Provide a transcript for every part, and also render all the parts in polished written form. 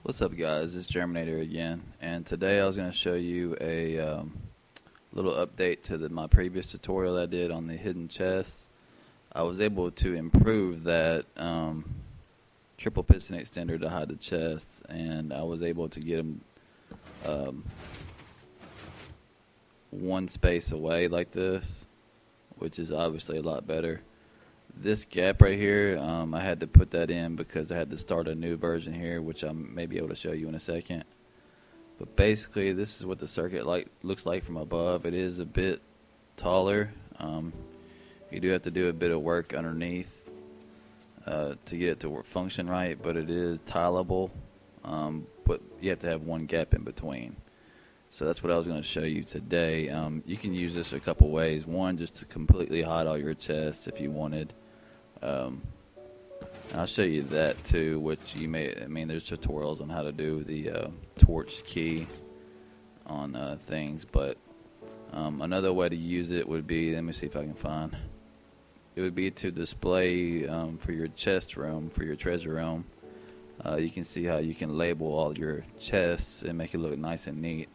What's up, guys? It's Germinator again, and today I was going to show you a little update to my previous tutorial I did on the hidden chests. I was able to improve that triple piston extender to hide the chests, and I was able to get them one space away like this, which is obviously a lot better. This gap right here, I had to put that in because I had to start a new version here, which I may be able to show you in a second. But basically, this is what the circuit looks like from above. It is a bit taller. You do have to do a bit of work underneath to get it to function right, but it is tileable. But you have to have one gap in between. So that's what I was going to show you today. You can use this a couple ways. One, just to completely hide all your chests if you wanted. I'll show you that too, which you may, there's tutorials on how to do the torch key on things, but another way to use it would be, let me see if I can find, it would be to display for your chest room, for your treasure room. You can see how you can label all your chests and make it look nice and neat.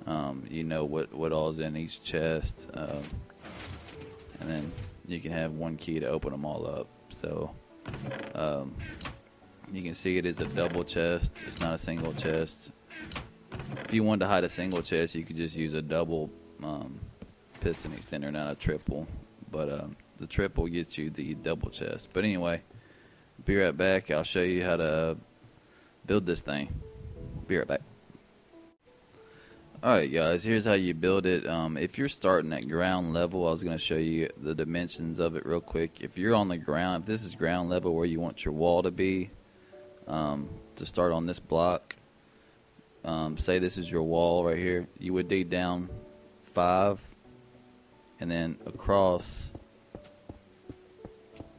You know what all's in each chest, and then you can have one key to open them all up. So you can see it is a double chest. It's not a single chest. If you wanted to hide a single chest, you could just use a double piston extender, not a triple. But the triple gets you the double chest. But anyway, be right back. I'll show you how to build this thing. Be right back. Alright guys, here's how you build it. If you're starting at ground level, I was going to show you the dimensions of it real quick. If you're on the ground, if this is ground level where you want your wall to be, to start on this block, say this is your wall right here, you would dig down 5 and then across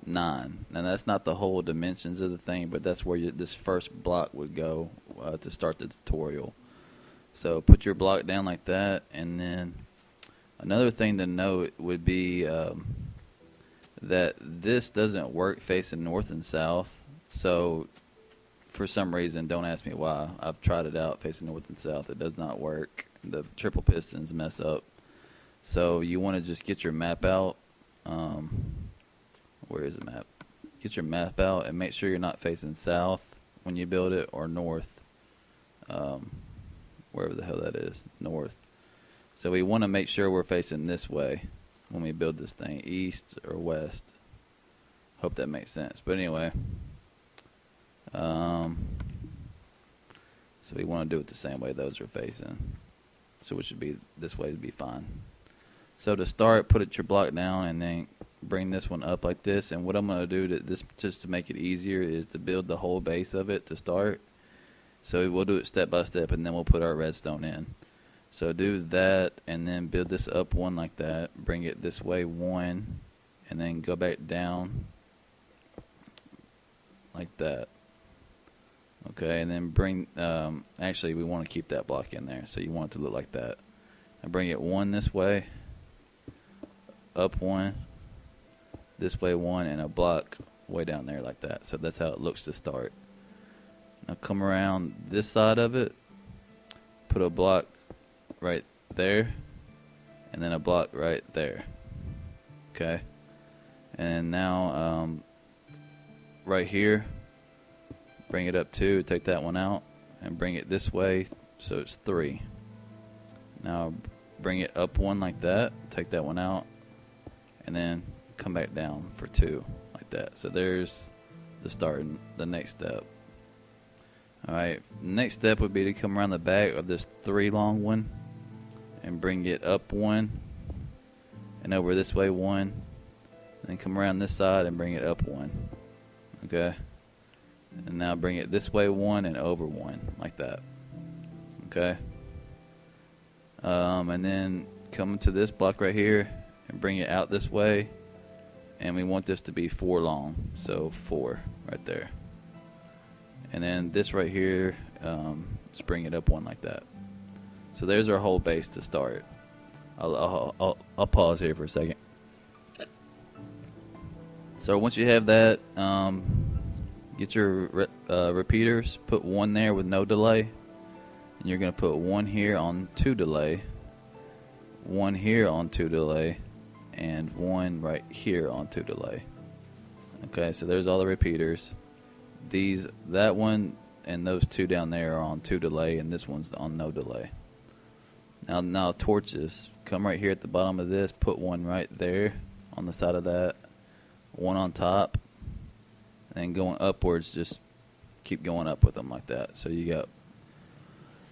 9. Now that's not the whole dimensions of the thing, but that's where this first block would go to start the tutorial. So put your block down like that, and then another thing to note would be that this doesn't work facing north and south. So for some reason, don't ask me why. I've tried it out facing north and south. It does not work. The triple pistons mess up. So you want to just get your map out. Where is the map? Get your map out and make sure you're not facing south when you build it, or north. Wherever the hell that is, north. So we want to make sure we're facing this way when we build this thing, east or west. Hope that makes sense. But anyway, so we want to do it the same way those are facing. So it should be this way would be fine. So to start, put your block down and then bring this one up like this. And what I'm going to do just to make it easier is to build the whole base of it to start. So we'll do it step by step, and then we'll put our redstone in. So do that, and then build this up one like that. Bring it this way one, and then go back down like that. Okay, and then bring, actually we want to keep that block in there, so you want it to look like that. And bring it one this way, up one, this way one, and a block way down there like that. So that's how it looks to start. Now come around this side of it, put a block right there, and then a block right there. Okay, and now right here, bring it up 2, take that one out, and bring it this way, so it's 3. Now bring it up 1 like that, take that one out, and then come back down for 2 like that. So there's the start and the next step. Alright, next step would be to come around the back of this 3 long one and bring it up 1 and over this way 1, and then come around this side and bring it up 1. Okay, and now bring it this way 1 and over 1 like that. Okay, and then come to this block right here and bring it out this way, and we want this to be 4 long, so 4 right there. And then this right here, just bring it up 1 like that. So there's our whole base to start. I'll pause here for a second. So once you have that, get your repeaters, put one there with no delay, and you're going to put one here on 2 delay, one here on 2 delay, and one right here on 2 delay. Okay, so there's all the repeaters. That one and those 2 down there are on 2 delay, and this one's on no delay. Now torches, come right here at the bottom of this, put one right there on the side of that, one on top, and going upwards, just keep going up with them like that. So you got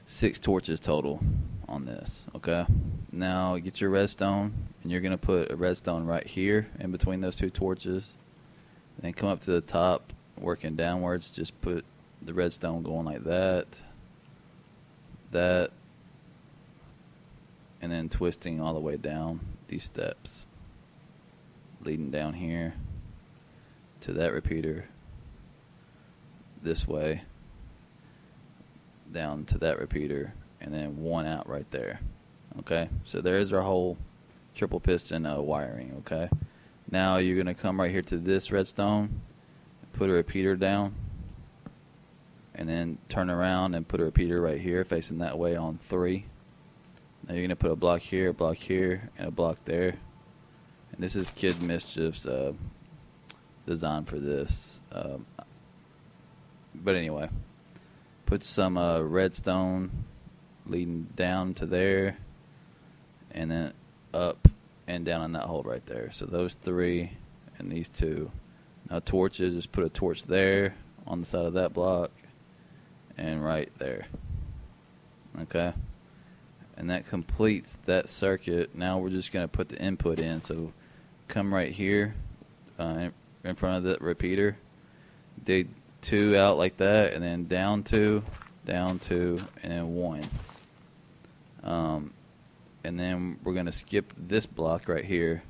6 torches total on this. Okay, now get your redstone, and you're going to put a redstone right here in between those 2 torches. Then come up to the top, working downwards, just put the redstone going like that, and then twisting all the way down these steps, leading down here to that repeater, this way, down to that repeater, and then one out right there. Okay, so there's our whole triple piston wiring. Okay, now you're going to come right here to this redstone, put a repeater down, and then turn around and put a repeater right here facing that way on 3. Now you're going to put a block here, and a block there. And this is Kid Mischief's design for this. But anyway, put some redstone leading down to there, and then up and down in that hole right there. So those 3 and these 2. Now torches, just put a torch there on the side of that block and right there. Okay, and that completes that circuit. Now we're just going to put the input in. So come right here in front of the repeater, dig 2 out like that, and then down 2, and then 1. And then we're going to skip this block right here,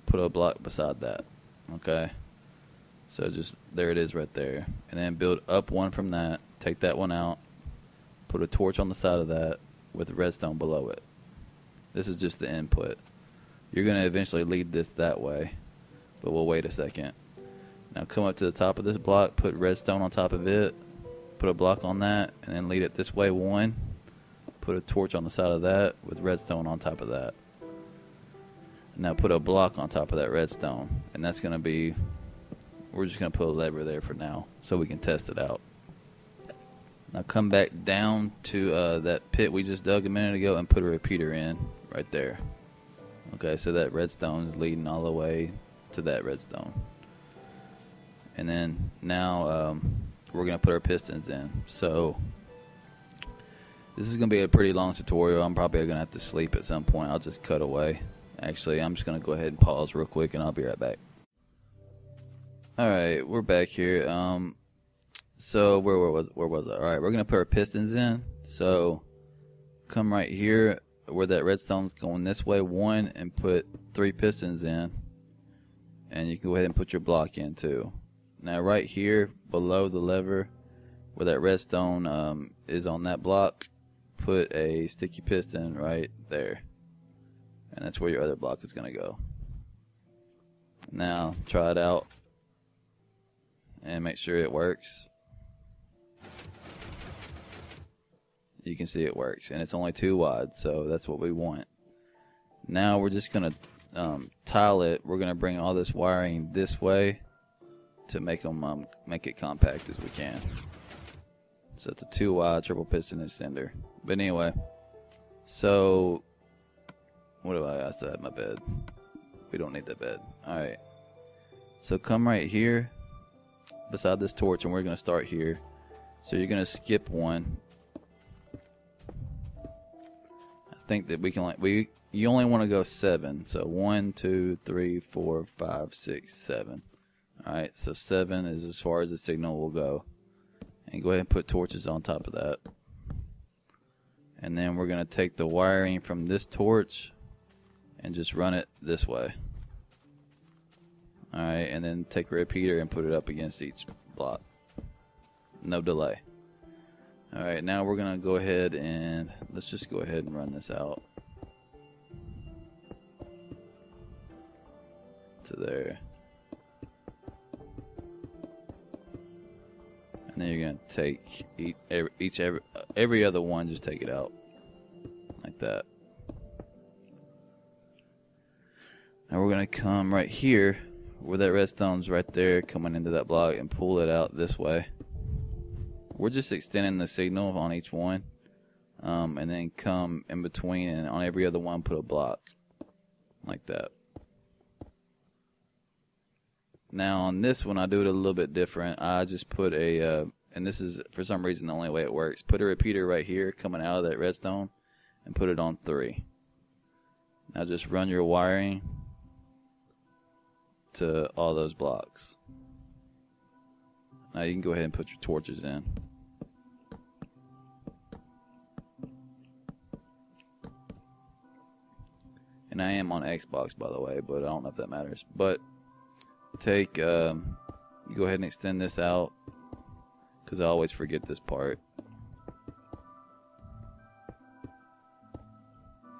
put a block beside that. Okay, so just there it is right there, and then build up 1 from that, take that one out, put a torch on the side of that with redstone below it. This is just the input. You're going to eventually lead this that way, but we'll wait a second. Now come up to the top of this block, put redstone on top of it, put a block on that, and then lead it this way 1. Put a torch on the side of that with redstone on top of that. Now put a block on top of that redstone, and that's going to be, we're just going to put a lever there for now so we can test it out. Now come back down to that pit we just dug a minute ago and put a repeater in right there. Okay, so that redstone is leading all the way to that redstone. And then now we're going to put our pistons in. So this is going to be a pretty long tutorial. I'm probably going to have to sleep at some point. I'll just cut away. Actually, I'm just going to go ahead and pause real quick, and I'll be right back. Alright, we're back here. So where was I? Alright, we're going to put our pistons in. So come right here where that redstone's going this way 1 and put 3 pistons in. And you can go ahead and put your block in too. Now right here below the lever where that redstone is on that block, put a sticky piston right there. And that's where your other block is going to go. Now try it out and make sure it works. You can see it works, and it's only 2 wide, so that's what we want. Now we're just going to tile it. We're going to bring all this wiring this way to make it compact as we can. So it's a 2 wide triple piston extender. But anyway, so what do I still have my bed? We don't need that bed. Alright. So come right here beside this torch, and we're going to start here. So you're going to skip 1. I think that we can you only want to go 7. So 1, 2, 3, 4, 5, 6, 7. Alright, so 7 is as far as the signal will go. And go ahead and put torches on top of that. And then we're going to take the wiring from this torch and just run it this way. Alright, and then take a repeater and put it up against each block. No delay. Alright, now we're going to go ahead and let's just go ahead and run this out to there. And then you're going to take every other one, just take it out. Like that. Now we're going to come right here, where that redstone's right there, coming into that block, and pull it out this way. We're just extending the signal on each one. And then come in between, and on every other one put a block. Like that. Now on this one I do it a little bit different. I just put a, and this is for some reason the only way it works, put a repeater right here coming out of that redstone and put it on 3. Now just run your wiring to all those blocks. Now you can go ahead and put your torches in. And I am on Xbox, by the way, but I don't know if that matters. But take, you go ahead and extend this out, because I always forget this part.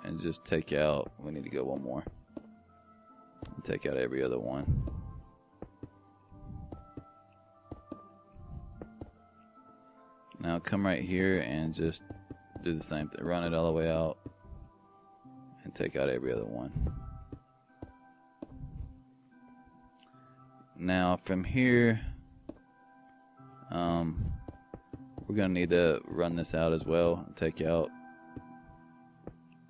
And just take out, we need to go one more. And take out every other one. Now come right here and just do the same thing. Run it all the way out. And take out every other one. Now from here, we're going to need to run this out as well. Take out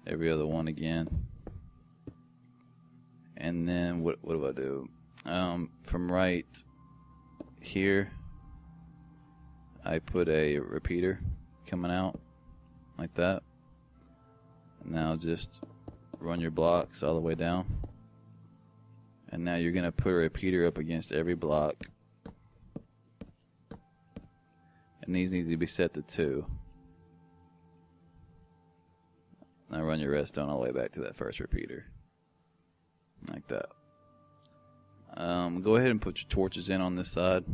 every other one again. And then what do I do? From right here, I put a repeater coming out like that. And now just run your blocks all the way down. And now you're going to put a repeater up against every block. And these need to be set to 2. Now run your redstone all the way back to that first repeater. Like that. Go ahead and put your torches in on this side.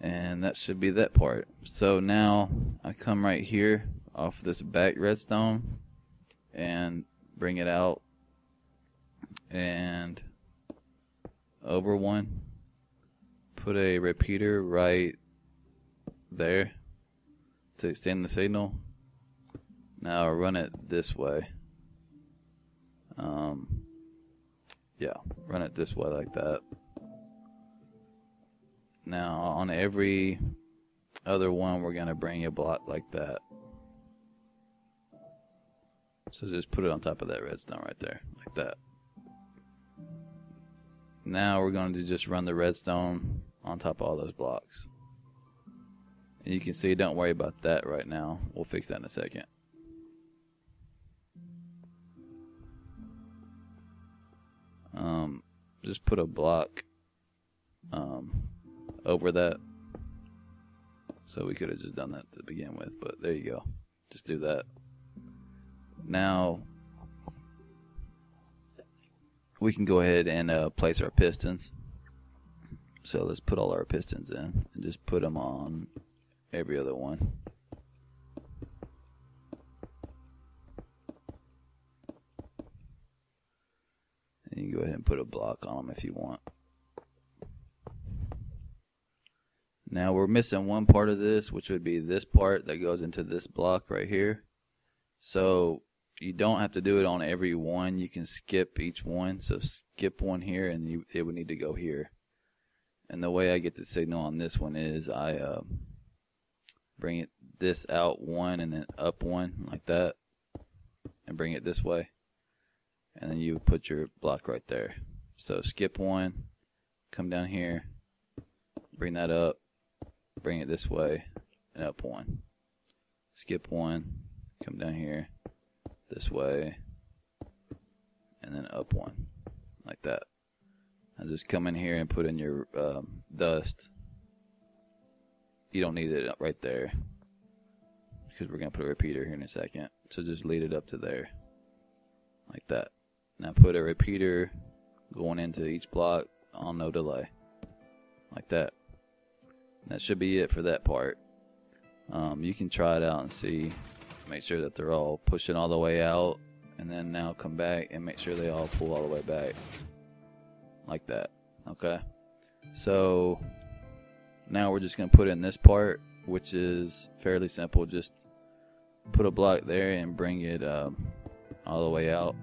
And that should be that part. So now I come right here off this back redstone and bring it out and over one. Put a repeater right there to extend the signal. Now run it this way. Yeah, run it this way like that. Now on every other one we're going to bring a block like that. So just put it on top of that redstone right there, like that. Now we're going to just run the redstone on top of all those blocks. And you can see, don't worry about that right now. We'll fix that in a second. Just put a block over that. So we could have just done that to begin with, but there you go. Just do that. Now we can go ahead and place our pistons. So let's put all our pistons in and just put them on every other one. And you can go ahead and put a block on them if you want. Now we're missing one part of this, which would be this part that goes into this block right here. So you don't have to do it on every one. You can skip each one. So skip one here and it would need to go here. And the way I get the signal on this one is I bring this out one and then up one like that. And bring it this way. And then you put your block right there. So skip one, come down here, bring that up, bring it this way, and up one. Skip one, come down here, this way, and then up one, like that. Now just come in here and put in your dust. You don't need it right there, because we're going to put a repeater here in a second. So just lead it up to there, like that. Now put a repeater going into each block on no delay, like that. That should be it for that part. You can try it out and see. Make sure that they're all pushing all the way out and then now come back and make sure they all pull all the way back like that. Okay, so now we're just going to put in this part, which is fairly simple. Just put a block there and bring it all the way out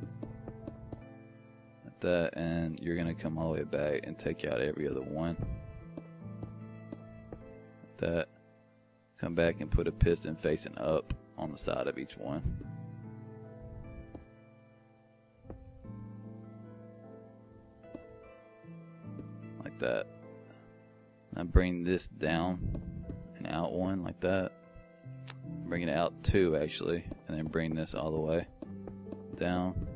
like that, and you're going to come all the way back and take out every other one like that. Come back and put a piston facing up on the side of each one. Like that. Now bring this down and out one like that. Bring it out two actually, and then bring this all the way down.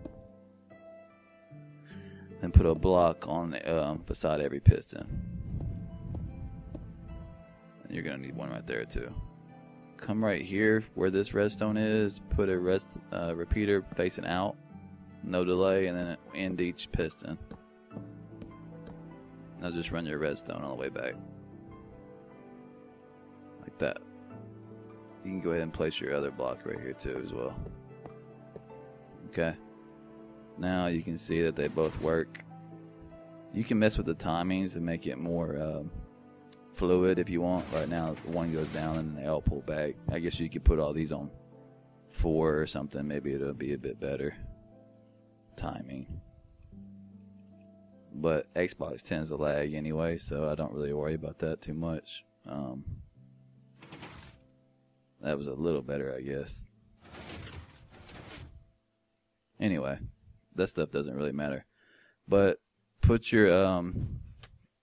Then put a block on beside every piston. And you're gonna need one right there too. Come right here where this redstone is. Put a repeater facing out, no delay, and then end each piston. Now just run your redstone all the way back. Like that. You can go ahead and place your other block right here too as well. Okay. Now you can see that they both work. You can mess with the timings and make it more fluid if you want. Right now one goes down and they all pull back. I guess you could put all these on 4 or something. Maybe it'll be a bit better timing. But Xbox tends to lag anyway, so I don't really worry about that too much. That was a little better, I guess. Anyway, that stuff doesn't really matter. But put your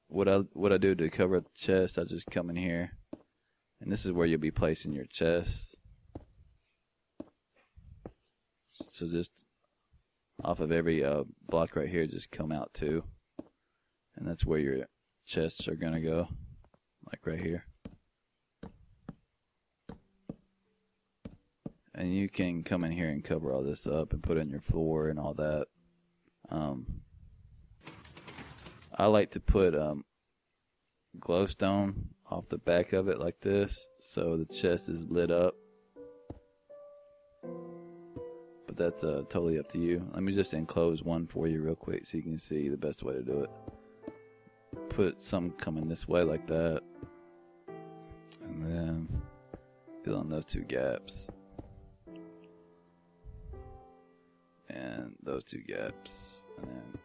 what I do to cover up the chest, I just come in here, and this is where you'll be placing your chest. So just off of every block right here, just come out two. And that's where your chests are going to go, like right here. And you can come in here and cover all this up and put in your floor and all that. I like to put glowstone off the back of it like this, so the chest is lit up. But that's totally up to you. Let me just enclose one for you real quick so you can see the best way to do it. Put some coming this way like that, and then fill in those two gaps, and those two gaps, and then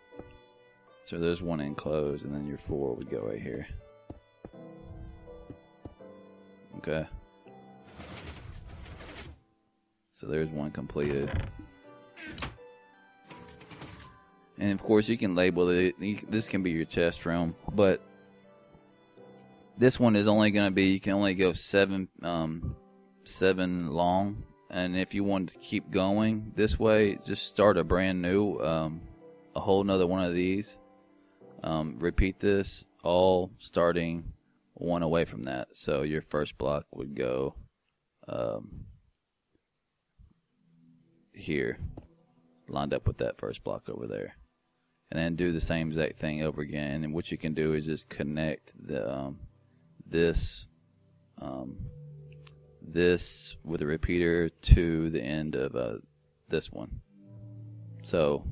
so there's one enclosed, and then your 4 would go right here. Okay, so there's one completed. And of course you can label it. This can be your chest room, but this one is only going to be, you can only go 7 long. And if you want to keep going this way, just start a brand new, a whole nother one of these. Repeat this all starting one away from that. So your first block would go here, lined up with that first block over there. And then do the same exact thing over again. And what you can do is just connect the this with a repeater to the end of this one. So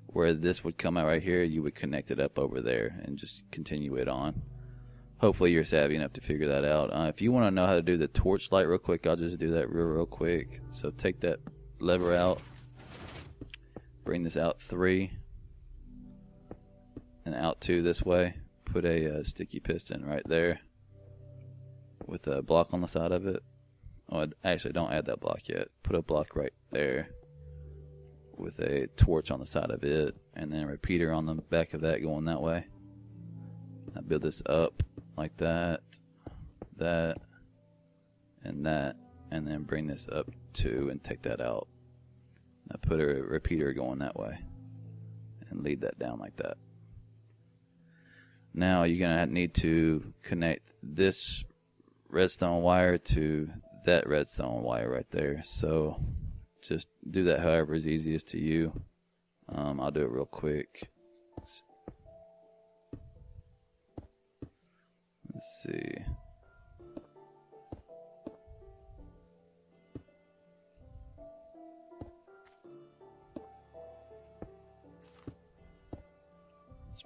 where this would come out right here, you would connect it up over there and just continue it on. Hopefully you're savvy enough to figure that out. If you want to know how to do the torch light real quick, I'll just do that real quick. So take that lever out, bring this out 3. And out 2 this way. Put a sticky piston right there with a block on the side of it. Oh, actually, don't add that block yet. Put a block right there with a torch on the side of it, and then a repeater on the back of that going that way. I build this up like that, that, and that, and then bring this up 2 and take that out. I put a repeater going that way and lead that down like that. Now you're going to need to connect this redstone wire to that redstone wire right there. So just do that however is easiest to you. I'll do it real quick. Let's see.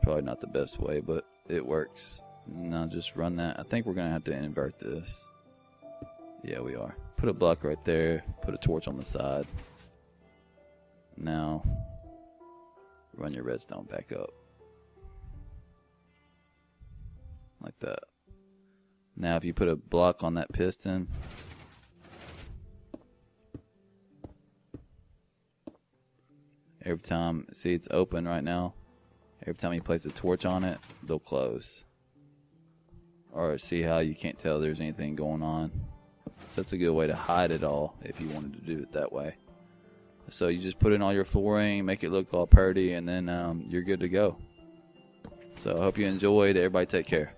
probably not the best way, but it works. Now just run that. I think we're going to have to invert this. Yeah, we are. Put a block right there. Put a torch on the side. Now, run your redstone back up. Like that. Now, if you put a block on that piston, every time, see it's open right now. Every time you place a torch on it, they'll close. Or see how you can't tell there's anything going on. So that's a good way to hide it all if you wanted to do it that way. So you just put in all your flooring, make it look all pretty, and then you're good to go. So I hope you enjoyed. Everybody take care.